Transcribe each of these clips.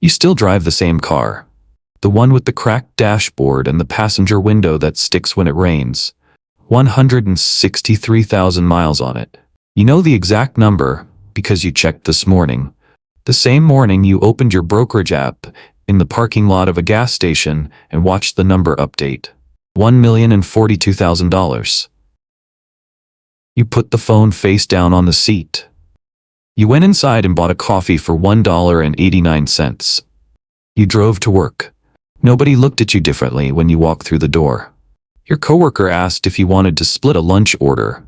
You still drive the same car. The one with the cracked dashboard and the passenger window that sticks when it rains. 163,000 miles on it. You know the exact number because you checked this morning. The same morning you opened your brokerage app in the parking lot of a gas station and watched the number update. $1,042,000. You put the phone face down on the seat. You went inside and bought a coffee for $1.89. You drove to work. Nobody looked at you differently when you walked through the door. Your coworker asked if you wanted to split a lunch order.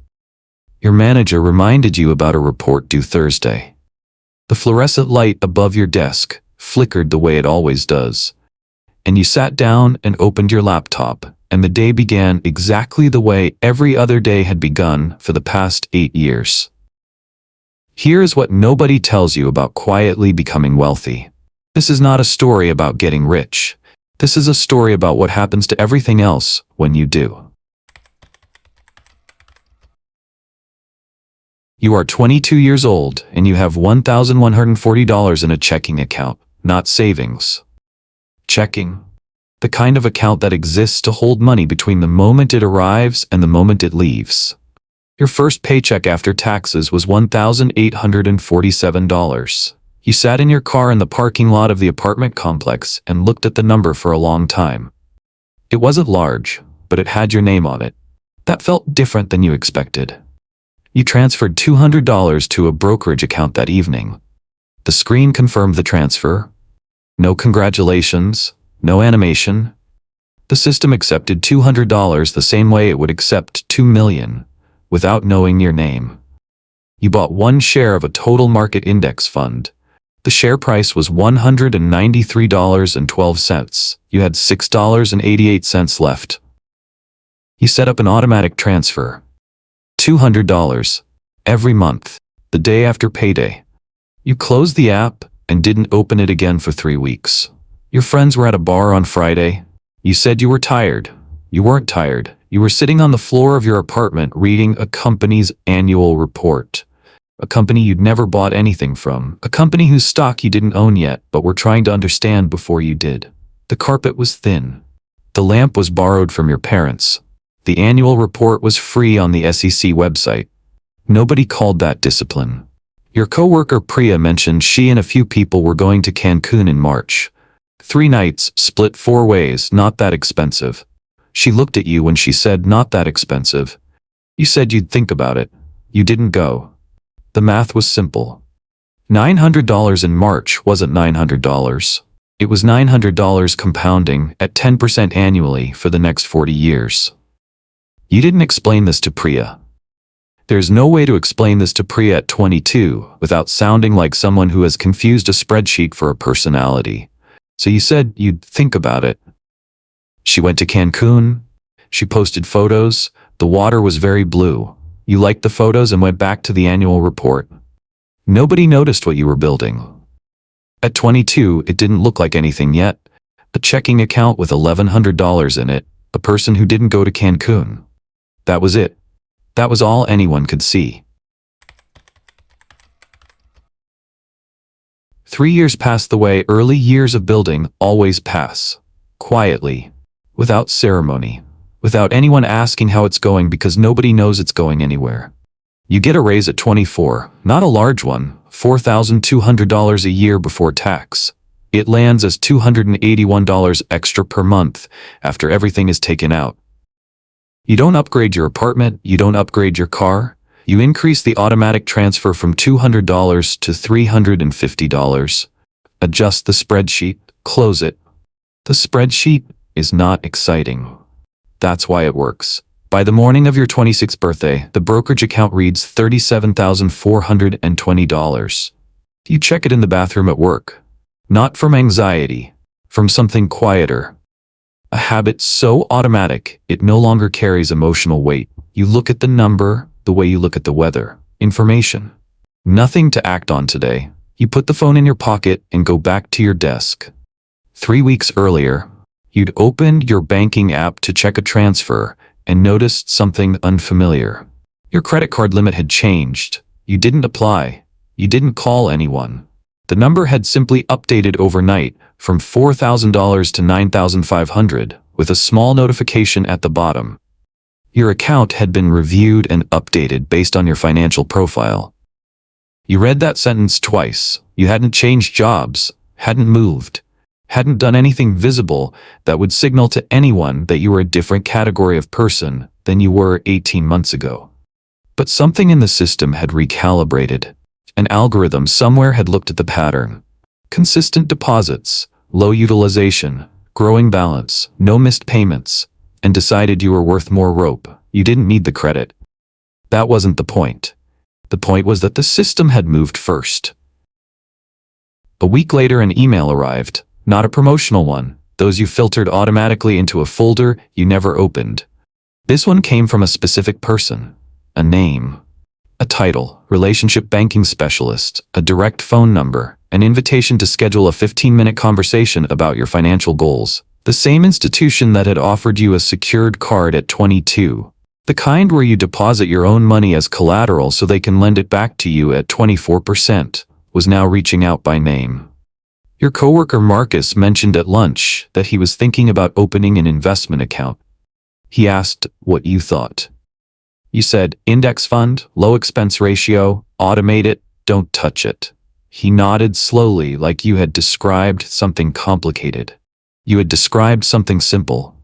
Your manager reminded you about a report due Thursday. The fluorescent light above your desk flickered the way it always does. And you sat down and opened your laptop, and the day began exactly the way every other day had begun for the past 8 years. Here is what nobody tells you about quietly becoming wealthy. This is not a story about getting rich. This is a story about what happens to everything else when you do. You are 22 years old and you have $1,140 in a checking account, not savings. Checking. The kind of account that exists to hold money between the moment it arrives and the moment it leaves. Your first paycheck after taxes was $1,847. You sat in your car in the parking lot of the apartment complex and looked at the number for a long time. It wasn't large, but it had your name on it. That felt different than you expected. You transferred $200 to a brokerage account that evening. The screen confirmed the transfer. No congratulations, no animation. The system accepted $200 the same way it would accept $2 million, without knowing your name. You bought one share of a total market index fund. The share price was $193.12. You had $6.88 left. You set up an automatic transfer. $200 every month, the day after payday. You closed the app and didn't open it again for 3 weeks. Your friends were at a bar on Friday. You said you were tired. You weren't tired. You were sitting on the floor of your apartment reading a company's annual report. A company you'd never bought anything from. A company whose stock you didn't own yet, but were trying to understand before you did. The carpet was thin. The lamp was borrowed from your parents. The annual report was free on the SEC website. Nobody called that discipline. Your coworker Priya mentioned she and a few people were going to Cancun in March. 3 nights, split 4 ways, not that expensive. She looked at you when she said not that expensive. You said you'd think about it. You didn't go. The math was simple. $900 in March wasn't $900. It was $900 compounding at 10% annually for the next 40 years. You didn't explain this to Priya. There's no way to explain this to Priya at 22 without sounding like someone who has confused a spreadsheet for a personality. So you said you'd think about it. She went to Cancun. She posted photos. The water was very blue. You liked the photos and went back to the annual report. Nobody noticed what you were building. At 22, it didn't look like anything yet. A checking account with $1,100 in it, a person who didn't go to Cancun. That was it. That was all anyone could see. 3 years passed the way early years of building always pass. Quietly. Without ceremony. Without anyone asking how it's going because nobody knows it's going anywhere. You get a raise at 24, not a large one, $4,200 a year before tax. It lands as $281 extra per month after everything is taken out. You don't upgrade your apartment, you don't upgrade your car. You increase the automatic transfer from $200 to $350. Adjust the spreadsheet, close it. The spreadsheet is not exciting. That's why it works. By the morning of your 26th birthday, the brokerage account reads $37,420. You check it in the bathroom at work. Not from anxiety, from something quieter. A habit so automatic, it no longer carries emotional weight. You look at the number the way you look at the weather. Information. Nothing to act on today. You put the phone in your pocket and go back to your desk. 3 weeks earlier, you'd opened your banking app to check a transfer and noticed something unfamiliar. Your credit card limit had changed. You didn't apply. You didn't call anyone. The number had simply updated overnight from $4,000 to $9,500 with a small notification at the bottom. Your account had been reviewed and updated based on your financial profile. You read that sentence twice. You hadn't changed jobs, hadn't moved, hadn't done anything visible that would signal to anyone that you were a different category of person than you were 18 months ago. But something in the system had recalibrated. An algorithm somewhere had looked at the pattern. Consistent deposits, low utilization, growing balance, no missed payments, and decided you were worth more rope. You didn't need the credit. That wasn't the point. The point was that the system had moved first. A week later, an email arrived, not a promotional one, those you filtered automatically into a folder you never opened. This one came from a specific person, a name, a title, relationship banking specialist, a direct phone number, an invitation to schedule a 15-minute conversation about your financial goals. The same institution that had offered you a secured card at 22. The kind where you deposit your own money as collateral so they can lend it back to you at 24%, was now reaching out by name. Your coworker Marcus mentioned at lunch that he was thinking about opening an investment account. He asked what you thought. You said, index fund, low expense ratio, automate it, don't touch it. He nodded slowly like you had described something complicated. You had described something simple.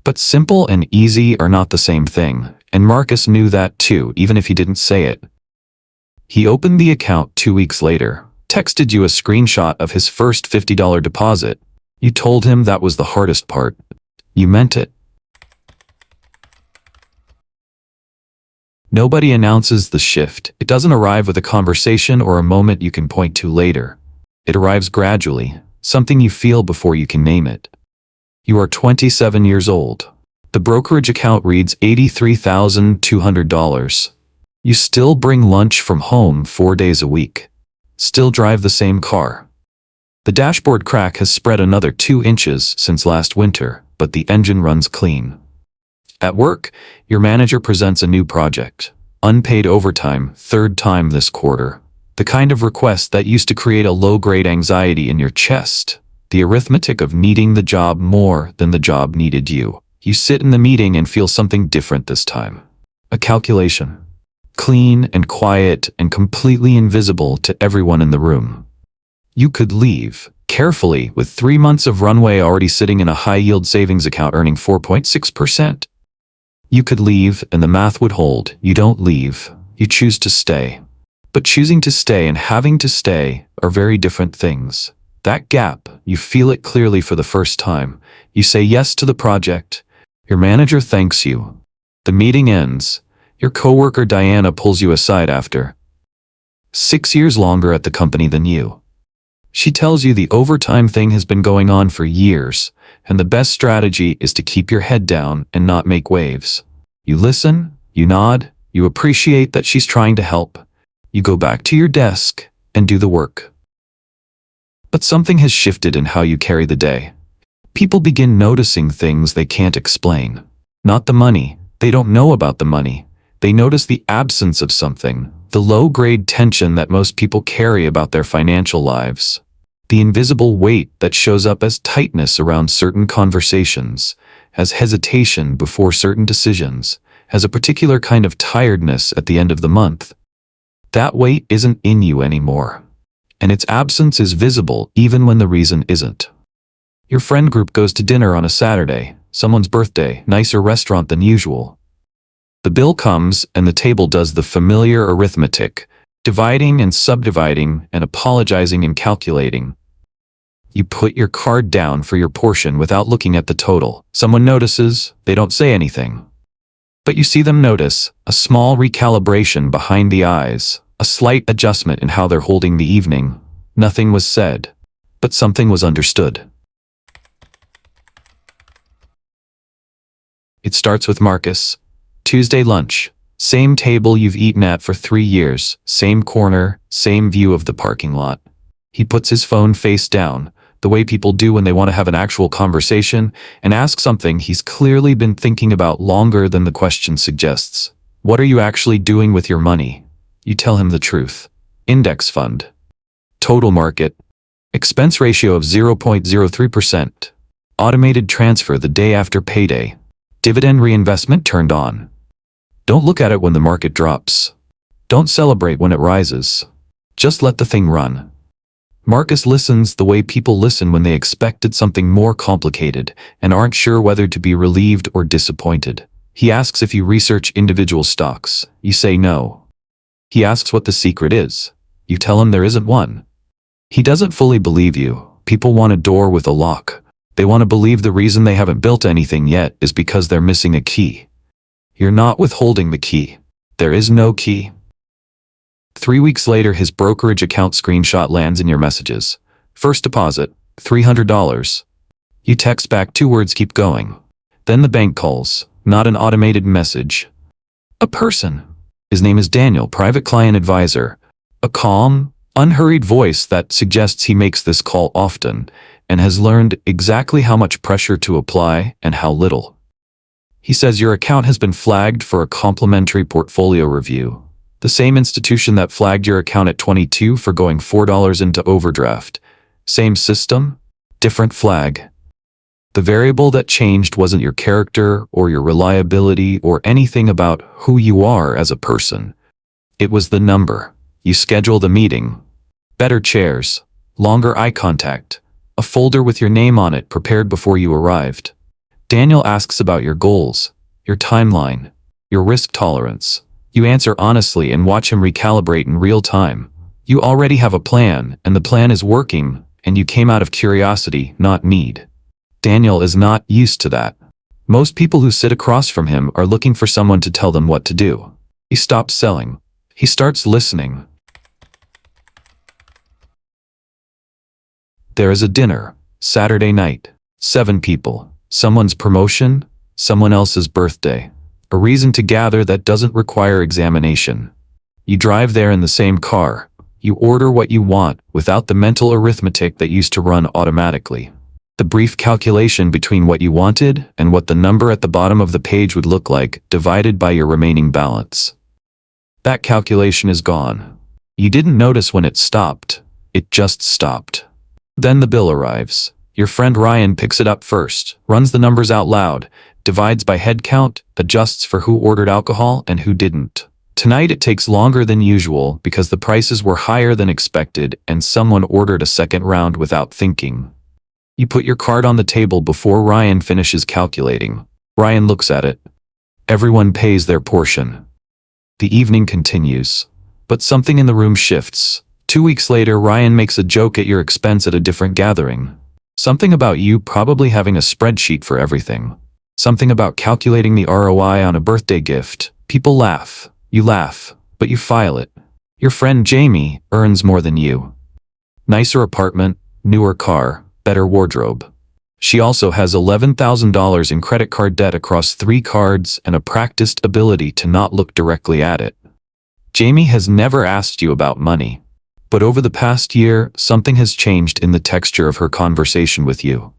But simple and easy are not the same thing, and Marcus knew that too, even if he didn't say it. He opened the account 2 weeks later, texted you a screenshot of his first $50 deposit. You told him that was the hardest part. You meant it. Nobody announces the shift. It doesn't arrive with a conversation or a moment you can point to later. It arrives gradually, something you feel before you can name it. You are 27 years old. The brokerage account reads $83,200. You still bring lunch from home 4 days a week. Still drive the same car. The dashboard crack has spread another 2 inches since last winter, but the engine runs clean. At work, your manager presents a new project. Unpaid overtime, 3rd time this quarter. The kind of request that used to create a low-grade anxiety in your chest. The arithmetic of needing the job more than the job needed you. You sit in the meeting and feel something different this time. A calculation. Clean and quiet and completely invisible to everyone in the room. You could leave, carefully, with 3 months of runway already sitting in a high-yield savings account earning 4.6%. You could leave and the math would hold. You don't leave. You choose to stay. But choosing to stay and having to stay are very different things. That gap, you feel it clearly for the first time. You say yes to the project. Your manager thanks you. The meeting ends. Your coworker Diana pulls you aside after 6 years longer at the company than you. She tells you the overtime thing has been going on for years, and the best strategy is to keep your head down and not make waves. You listen, you nod, you appreciate that she's trying to help. You go back to your desk and do the work. But something has shifted in how you carry the day. People begin noticing things they can't explain. Not the money. They don't know about the money. They notice the absence of something, the low-grade tension that most people carry about their financial lives. The invisible weight that shows up as tightness around certain conversations, as hesitation before certain decisions, as a particular kind of tiredness at the end of the month. That weight isn't in you anymore. And its absence is visible even when the reason isn't. Your friend group goes to dinner on a Saturday, someone's birthday, nicer restaurant than usual. The bill comes and the table does the familiar arithmetic, dividing and subdividing and apologizing and calculating. You put your card down for your portion without looking at the total. Someone notices, they don't say anything. But you see them notice, a small recalibration behind the eyes, a slight adjustment in how they're holding the evening. Nothing was said, but something was understood. It starts with Marcus. Tuesday lunch. Same table you've eaten at for 3 years, same corner, same view of the parking lot. He puts his phone face down, the way people do when they want to have an actual conversation, and ask something he's clearly been thinking about longer than the question suggests. What are you actually doing with your money? You tell him the truth. Index fund. Total market. Expense ratio of 0.03%. Automated transfer the day after payday. Dividend reinvestment turned on. Don't look at it when the market drops. Don't celebrate when it rises. Just let the thing run. Marcus listens the way people listen when they expected something more complicated and aren't sure whether to be relieved or disappointed. He asks if you research individual stocks. You say no. He asks what the secret is. You tell him there isn't one. He doesn't fully believe you. People want a door with a lock. They want to believe the reason they haven't built anything yet is because they're missing a key. You're not withholding the key. There is no key. 3 weeks later, his brokerage account screenshot lands in your messages. First deposit, $300. You text back 2 words, keep going. Then the bank calls, not an automated message. A person. His name is Daniel, private client advisor. A calm, unhurried voice that suggests he makes this call often and has learned exactly how much pressure to apply and how little. He says your account has been flagged for a complimentary portfolio review. The same institution that flagged your account at 22 for going $4 into overdraft. Same system, different flag. The variable that changed wasn't your character or your reliability or anything about who you are as a person. It was the number. You scheduled a meeting. Better chairs, longer eye contact, a folder with your name on it prepared before you arrived. Daniel asks about your goals, your timeline, your risk tolerance. You answer honestly and watch him recalibrate in real time. You already have a plan, and the plan is working, and you came out of curiosity, not need. Daniel is not used to that. Most people who sit across from him are looking for someone to tell them what to do. He stops selling. He starts listening. There is a dinner, Saturday night. 7 people. Someone's promotion, someone else's birthday. A reason to gather that doesn't require examination. You drive there in the same car. You order what you want without the mental arithmetic that used to run automatically. The brief calculation between what you wanted and what the number at the bottom of the page would look like divided by your remaining balance. That calculation is gone. You didn't notice when it stopped. It just stopped. Then the bill arrives. Your friend Ryan picks it up first, runs the numbers out loud, divides by head count, adjusts for who ordered alcohol and who didn't. Tonight it takes longer than usual because the prices were higher than expected and someone ordered a second round without thinking. You put your card on the table before Ryan finishes calculating. Ryan looks at it. Everyone pays their portion. The evening continues. But something in the room shifts. 2 weeks later, Ryan makes a joke at your expense at a different gathering. Something about you probably having a spreadsheet for everything. Something about calculating the ROI on a birthday gift. People laugh. You laugh, but you file it. Your friend Jamie earns more than you. Nicer apartment, newer car, better wardrobe. She also has $11,000 in credit card debt across 3 cards and a practiced ability to not look directly at it. Jamie has never asked you about money. But over the past year, something has changed in the texture of her conversation with you.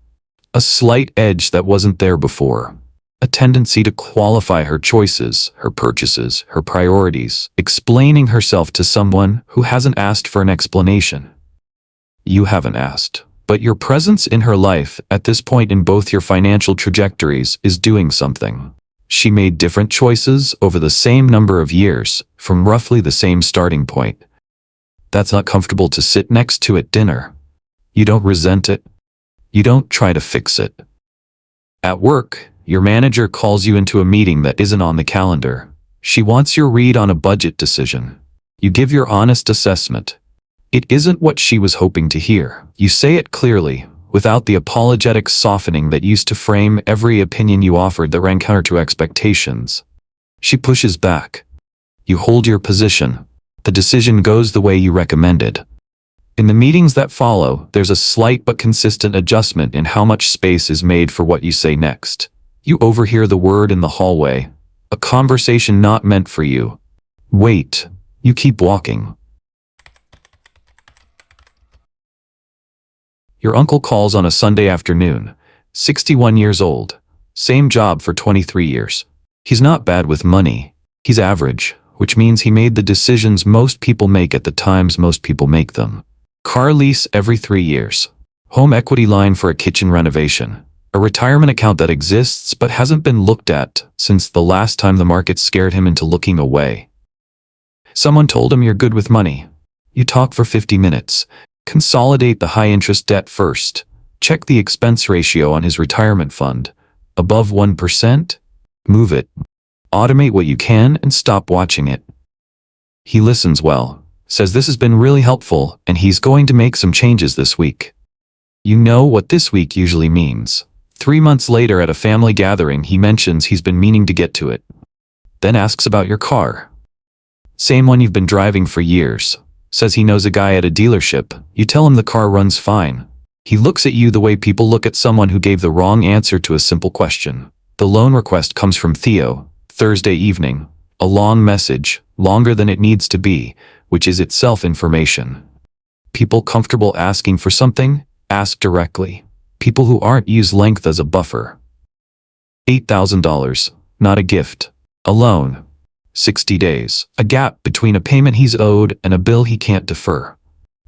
A slight edge that wasn't there before. A tendency to qualify her choices, her purchases, her priorities, explaining herself to someone who hasn't asked for an explanation. You haven't asked, but your presence in her life at this point in both your financial trajectories is doing something. She made different choices over the same number of years, from roughly the same starting point. That's not comfortable to sit next to at dinner. You don't resent it. You don't try to fix it. At work, your manager calls you into a meeting that isn't on the calendar. She wants your read on a budget decision. You give your honest assessment. It isn't what she was hoping to hear. You say it clearly, without the apologetic softening that used to frame every opinion you offered that ran counter to expectations. She pushes back. You hold your position. The decision goes the way you recommended. In the meetings that follow, there's a slight but consistent adjustment in how much space is made for what you say next. You overhear the word in the hallway. A conversation not meant for you. Wait. You keep walking. Your uncle calls on a Sunday afternoon. 61 years old. Same job for 23 years. He's not bad with money. He's average, which means he made the decisions most people make at the times most people make them. Car lease every 3 years. Home equity line for a kitchen renovation. A retirement account that exists but hasn't been looked at since the last time the market scared him into looking away. Someone told him you're good with money. You talk for 50 minutes. Consolidate the high-interest debt first. Check the expense ratio on his retirement fund. Above 1%? Move it. Automate what you can and stop watching it. He listens well, says this has been really helpful and he's going to make some changes this week. You know what this week usually means. 3 months later at a family gathering he mentions he's been meaning to get to it. Then asks about your car. Same one you've been driving for years. Says he knows a guy at a dealership. You tell him the car runs fine. He looks at you the way people look at someone who gave the wrong answer to a simple question. The loan request comes from Theo, Thursday evening. A long message, longer than it needs to be, which is itself information. People comfortable asking for something, ask directly. People who aren't use length as a buffer. $8,000, not a gift. A loan. 60 days, a gap between a payment he's owed and a bill he can't defer.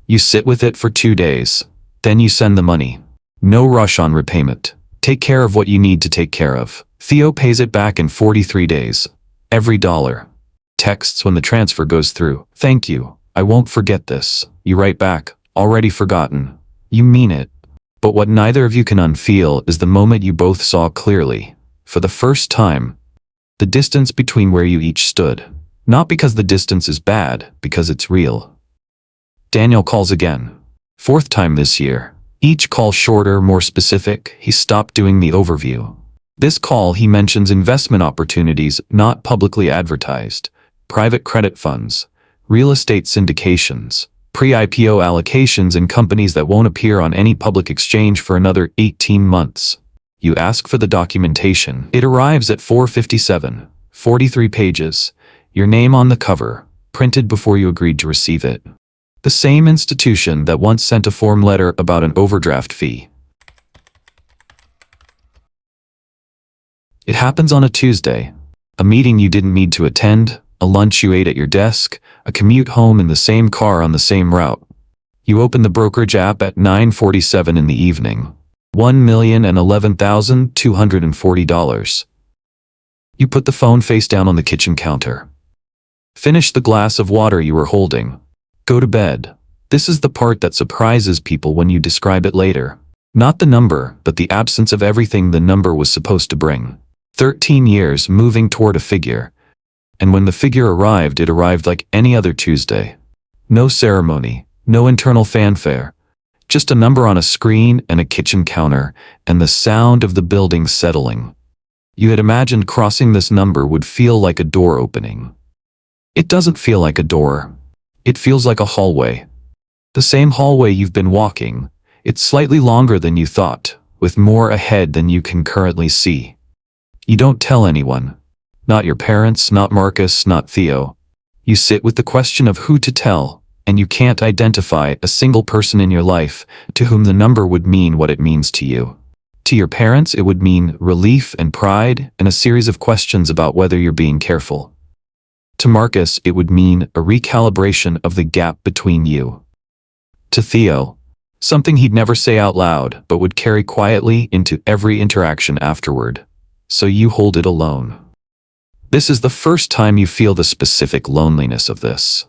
You sit with it for 2 days, then you send the money. No rush on repayment. Take care of what you need to take care of. Theo pays it back in 43 days. Every dollar. Texts when the transfer goes through. Thank you. I won't forget this. You write back. Already forgotten. You mean it. But what neither of you can unfeel is the moment you both saw clearly, for the first time, the distance between where you each stood. Not because the distance is bad, because it's real. Daniel calls again. 4th time this year. Each call shorter, more specific. He stopped doing the overview. This call he mentions investment opportunities not publicly advertised, private credit funds, real estate syndications, pre-IPO allocations in companies that won't appear on any public exchange for another 18 months. You ask for the documentation. It arrives at 4:57, 43 pages, your name on the cover, printed before you agreed to receive it. The same institution that once sent a form letter about an overdraft fee. It happens on a Tuesday. A meeting you didn't need to attend, a lunch you ate at your desk, a commute home in the same car on the same route. You open the brokerage app at 9:47 in the evening. $1,011,240. You put the phone face down on the kitchen counter. Finish the glass of water you were holding. Go to bed. This is the part that surprises people when you describe it later. Not the number, but the absence of everything the number was supposed to bring. 13 years moving toward a figure. And when the figure arrived, it arrived like any other Tuesday. No ceremony, no internal fanfare. Just a number on a screen and a kitchen counter, and the sound of the building settling. You had imagined crossing this number would feel like a door opening. It doesn't feel like a door. It feels like a hallway. The same hallway you've been walking. It's slightly longer than you thought, with more ahead than you can currently see. You don't tell anyone. Not your parents, not Marcus, not Theo. You sit with the question of who to tell, and you can't identify a single person in your life to whom the number would mean what it means to you. To your parents, it would mean relief and pride and a series of questions about whether you're being careful. To Marcus, it would mean a recalibration of the gap between you. To Theo, something he'd never say out loud but would carry quietly into every interaction afterward. So you hold it alone. This is the first time you feel the specific loneliness of this.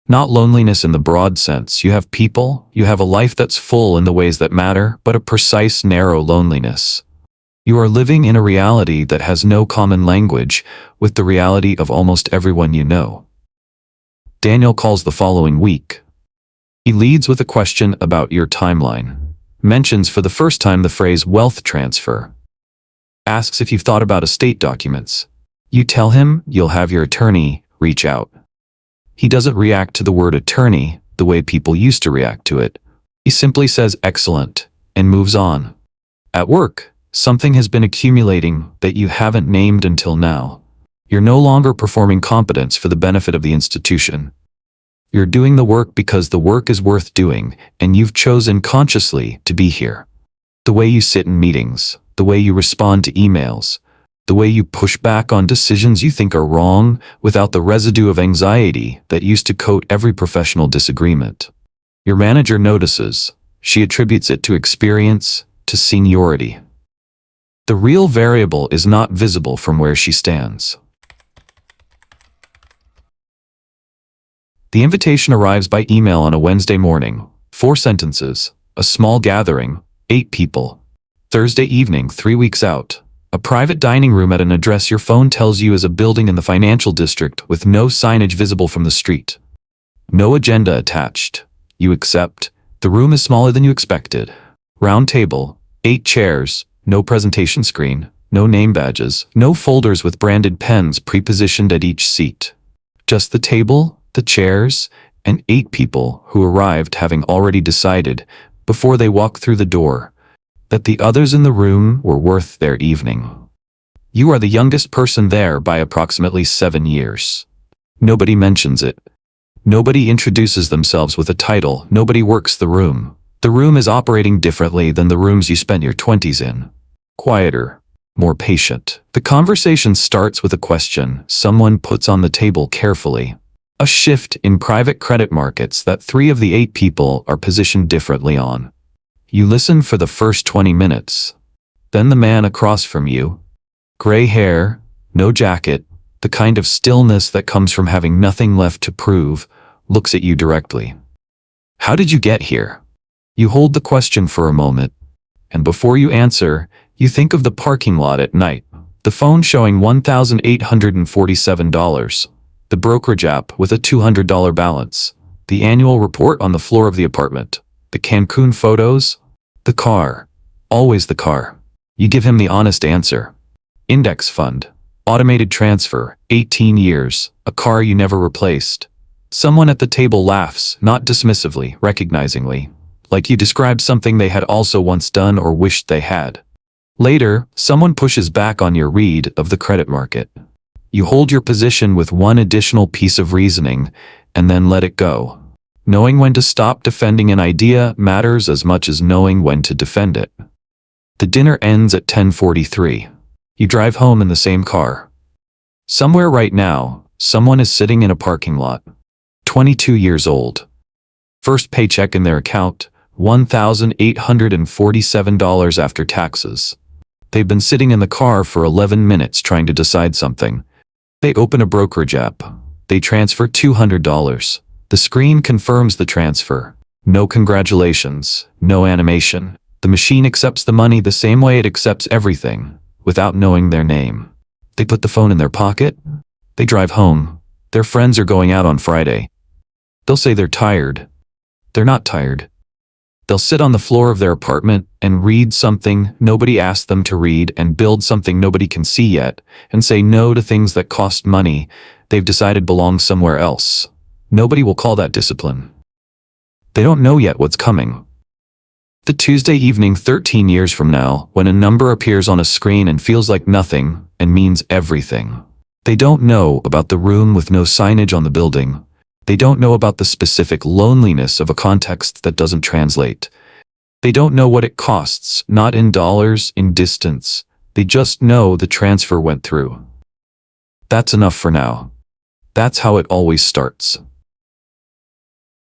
Not loneliness in the broad sense. You have people, you have a life that's full in the ways that matter, but a precise, narrow loneliness. You are living in a reality that has no common language with the reality of almost everyone you know. Daniel calls the following week. He leads with a question about your timeline. Mentions for the first time the phrase wealth transfer. Asks if you've thought about estate documents. You tell him you'll have your attorney reach out. He doesn't react to the word attorney the way people used to react to it. He simply says excellent and moves on. At work, something has been accumulating that you haven't named until now. You're no longer performing competence for the benefit of the institution. You're doing the work because the work is worth doing, and you've chosen consciously to be here. The way you sit in meetings, the way you respond to emails, the way you push back on decisions you think are wrong without the residue of anxiety that used to coat every professional disagreement. Your manager notices. She attributes it to experience, to seniority. The real variable is not visible from where she stands. The invitation arrives by email on a Wednesday morning. 4 sentences. A small gathering. 8 people. Thursday evening, 3 weeks out. A private dining room at an address your phone tells you is a building in the financial district with no signage visible from the street. No agenda attached. You accept. The room is smaller than you expected. Round table. 8 chairs. No presentation screen. No name badges. No folders with branded pens pre-positioned at each seat. Just the table, the chairs, and 8 people who arrived having already decided, before they walk through the door, that the others in the room were worth their evening. You are the youngest person there by approximately 7 years. Nobody mentions it. Nobody introduces themselves with a title. Nobody works the room. The room is operating differently than the rooms you spent your 20s in. Quieter, more patient. The conversation starts with a question someone puts on the table carefully. A shift in private credit markets that 3 of the 8 people are positioned differently on. You listen for the first 20 minutes. Then the man across from you, gray hair, no jacket, the kind of stillness that comes from having nothing left to prove, looks at you directly. How did you get here? You hold the question for a moment, and before you answer, you think of the parking lot at night, the phone showing $1,847, the brokerage app with a $200 balance, the annual report on the floor of the apartment, the Cancun photos, the car, always the car. You give him the honest answer. Index fund, automated transfer, 18 years, a car you never replaced. Someone at the table laughs, not dismissively, recognizingly, like you described something they had also once done or wished they had. Later, someone pushes back on your read of the credit market. You hold your position with one additional piece of reasoning, and then let it go. Knowing when to stop defending an idea matters as much as knowing when to defend it. The dinner ends at 10:43. You drive home in the same car. Somewhere right now, someone is sitting in a parking lot. 22 years old. First paycheck in their account, $1,847 after taxes. They've been sitting in the car for 11 minutes trying to decide something. They open a brokerage app. They transfer $200. The screen confirms the transfer. No congratulations, no animation. The machine accepts the money the same way it accepts everything, without knowing their name. They put the phone in their pocket. They drive home. Their friends are going out on Friday. They'll say they're tired. They're not tired. They'll sit on the floor of their apartment and read something nobody asked them to read and build something nobody can see yet and say no to things that cost money they've decided belong somewhere else. Nobody will call that discipline. They don't know yet what's coming. The Tuesday evening 13 years from now, when a number appears on a screen and feels like nothing and means everything. They don't know about the room with no signage on the building. They don't know about the specific loneliness of a context that doesn't translate. They don't know what it costs, not in dollars, in distance. They just know the transfer went through. That's enough for now. That's how it always starts.